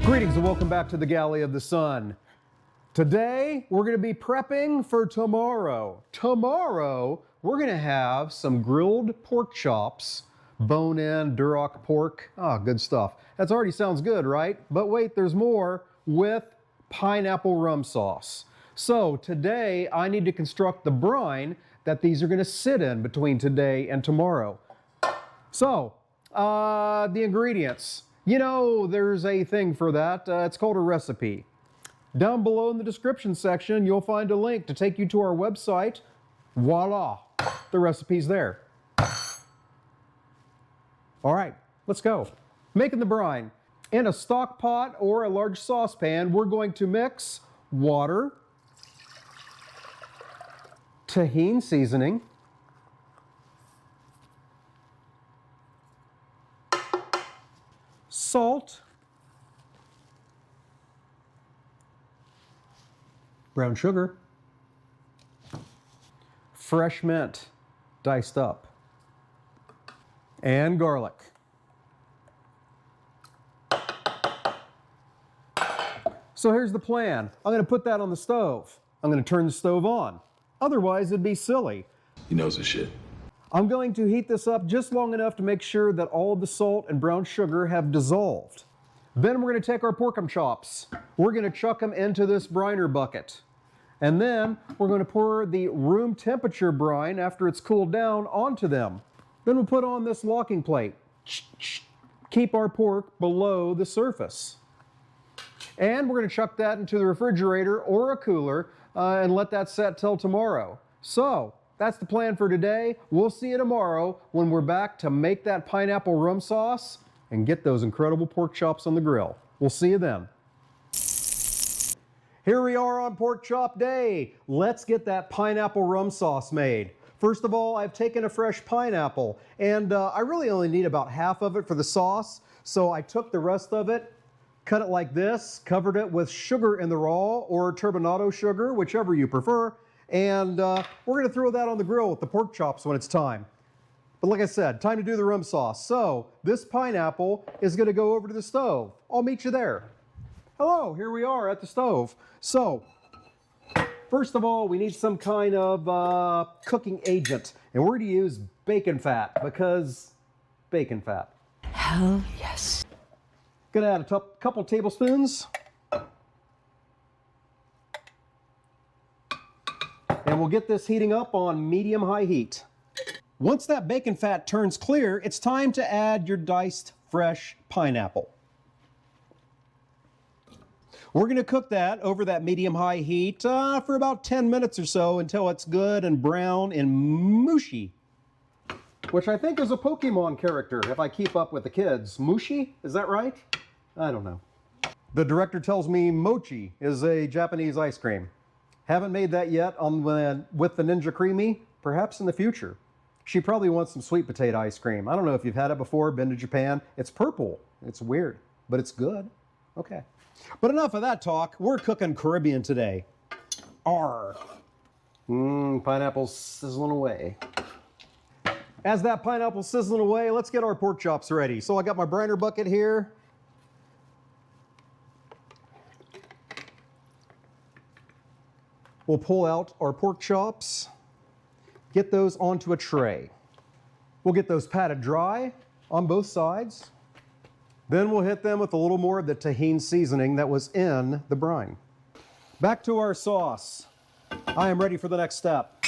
Greetings and welcome back to the Galley of the Sun. Today, we're going to be prepping for tomorrow. Tomorrow, we're going to have some grilled pork chops, bone-in duroc pork. Ah, good stuff. That already sounds good, right? But wait, there's more with pineapple rum sauce. So today, I need to construct the brine that these are going to sit in between today and tomorrow. So, the ingredients. You know, there's a thing for that. It's called a recipe. Down below in the description section, you'll find a link to take you to our website. Voila, the recipe's there. All right, let's go. Making the brine. In a stock pot or a large saucepan, we're going to mix water, tahini seasoning, salt, brown sugar, fresh mint diced up, and garlic. So here's the plan. I'm going to put that on the stove. I'm going to turn the stove on. Otherwise, it'd be silly. He knows his shit. I'm going to heat this up just long enough to make sure that all of the salt and brown sugar have dissolved. Then we're going to take our pork chops. We're going to chuck them into this briner bucket. And then we're going to pour the room temperature brine after it's cooled down onto them. Then we'll put on this locking plate. Keep our pork below the surface. And we're going to chuck that into the refrigerator or a cooler and let that set till tomorrow. So that's the plan for today. We'll see you tomorrow when we're back to make that pineapple rum sauce and get those incredible pork chops on the grill. We'll see you then. Here we are on pork chop day. Let's get that pineapple rum sauce made. First of all, I've taken a fresh pineapple and I really only need about half of it for the sauce. So I took the rest of it, cut it like this, covered it with sugar in the raw or turbinado sugar, whichever you prefer. And we're going to throw that on the grill with the pork chops when it's time. But like I said, time to do the rum sauce. So this pineapple is going to go over to the stove. I'll meet you there. Hello, here we are at the stove. So, first of all, we need some kind of cooking agent. And we're going to use bacon fat because bacon fat. Hell yes. Going to add a couple tablespoons. And we'll get this heating up on medium-high heat. Once that bacon fat turns clear, it's time to add your diced fresh pineapple. We're going to cook that over that medium-high heat for about 10 minutes or so until it's good and brown and mushy. Which I think is a Pokemon character, if I keep up with the kids. Mushi? Is that right? I don't know. The director tells me mochi is a Japanese ice cream. Haven't made that yet with the Ninja Creamy, perhaps in the future. She probably wants some sweet potato ice cream. I don't know if you've had it before, been to Japan. It's purple. It's weird, but it's good. Okay. But enough of that talk. We're cooking Caribbean today. Arr. Pineapple's sizzling away. As that pineapple's sizzling away, let's get our pork chops ready. So I got my briner bucket here. We'll pull out our pork chops, get those onto a tray. We'll get those patted dry on both sides. Then we'll hit them with a little more of the tahini seasoning that was in the brine. Back to our sauce. I am ready for the next step.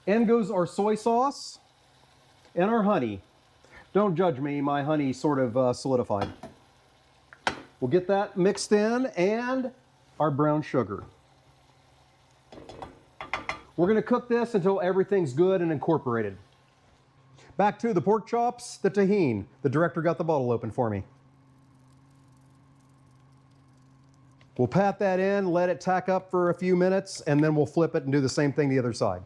In goes our soy sauce and our honey. Don't judge me, my honey sort of solidified. We'll get that mixed in and our brown sugar. We're going to cook this until everything's good and incorporated. Back to the pork chops, the tahini. The director got the bottle open for me. We'll pat that in, let it tack up for a few minutes, and then we'll flip it and do the same thing the other side.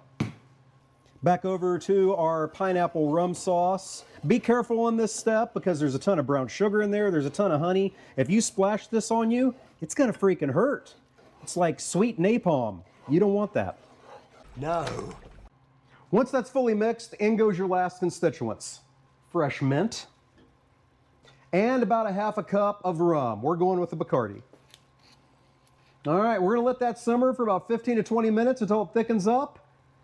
Back over to our pineapple rum sauce. Be careful on this step because there's a ton of brown sugar in there. There's a ton of honey. If you splash this on you, it's going to freaking hurt. It's like sweet napalm. You don't want that. No. Once that's fully mixed, in goes your last constituents. Fresh mint and about a half a cup of rum. We're going with the Bacardi. All right, we're gonna let that simmer for about 15 to 20 minutes until it thickens up.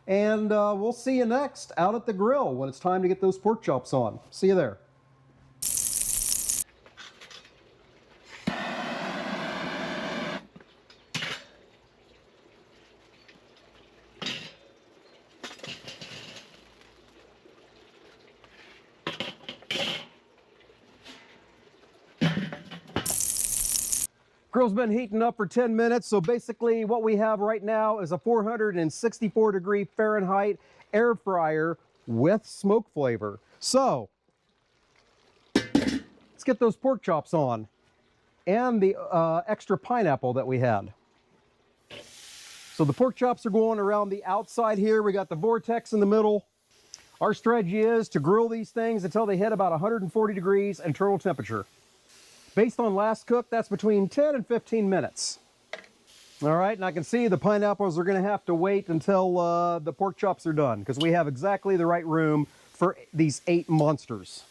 And we'll see you next out at the grill when it's time to get those pork chops on. See you there. Grill's been heating up for 10 minutes, so basically what we have right now is a 464 degree Fahrenheit air fryer with smoke flavor. So, let's get those pork chops on and the extra pineapple that we had. So the pork chops are going around the outside here. We got the vortex in the middle. Our strategy is to grill these things until they hit about 140 degrees internal temperature. Based on last cook, that's between 10 and 15 minutes. All right, and I can see the pineapples are gonna have to wait until the pork chops are done because we have exactly the right room for these 8 monsters.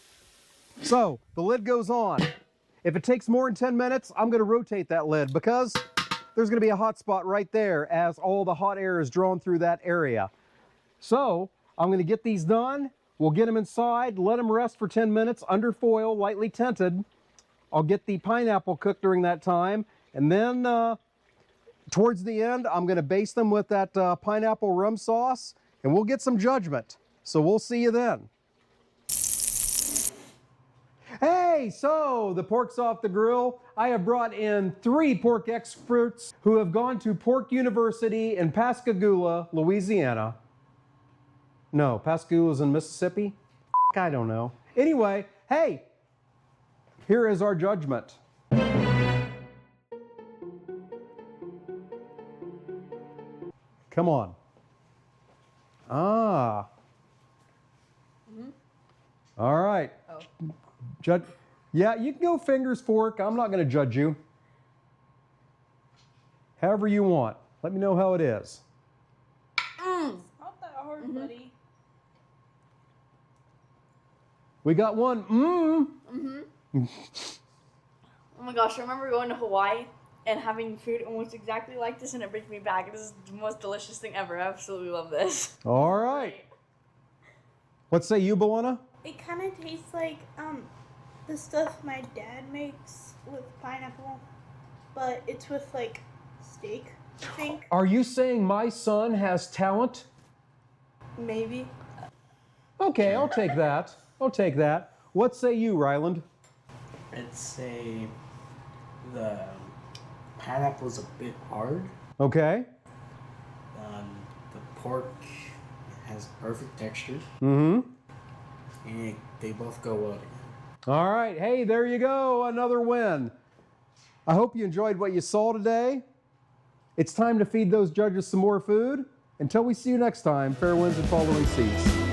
So, the lid goes on. If it takes more than 10 minutes, I'm gonna rotate that lid because there's gonna be a hot spot right there as all the hot air is drawn through that area. So, I'm gonna get these done. We'll get them inside, let them rest for 10 minutes under foil, lightly tinted. I'll get the pineapple cooked during that time, and then towards the end, I'm gonna baste them with that pineapple rum sauce, and we'll get some judgment. So we'll see you then. Hey, so the pork's off the grill. I have brought in 3 pork experts who have gone to Pork University in Pascagoula, Louisiana. No, Pascagoula's in Mississippi? I don't know. Anyway, hey, here is our judgment. Come on. Ah. All right. Oh. Judge. Yeah, you can go fingers, fork. I'm not going to judge you. However you want. Let me know how it is. It's not that hard, buddy. We got one. Oh my gosh, I remember going to Hawaii and having food almost exactly like this, and it brings me back. This is the most delicious thing ever. I absolutely love this. All right. What say you, Boana? It kind of tastes like the stuff my dad makes with pineapple, but it's with like steak, I think. Are you saying my son has talent? Maybe. Okay, I'll take that. I'll take that. What say you, Ryland? I'd say the pineapple's a bit hard. Okay. The pork has perfect texture. Mm-hmm. And they both go well together. All right. Hey, there you go. Another win. I hope you enjoyed what you saw today. It's time to feed those judges some more food. Until we see you next time, fair winds and following seas.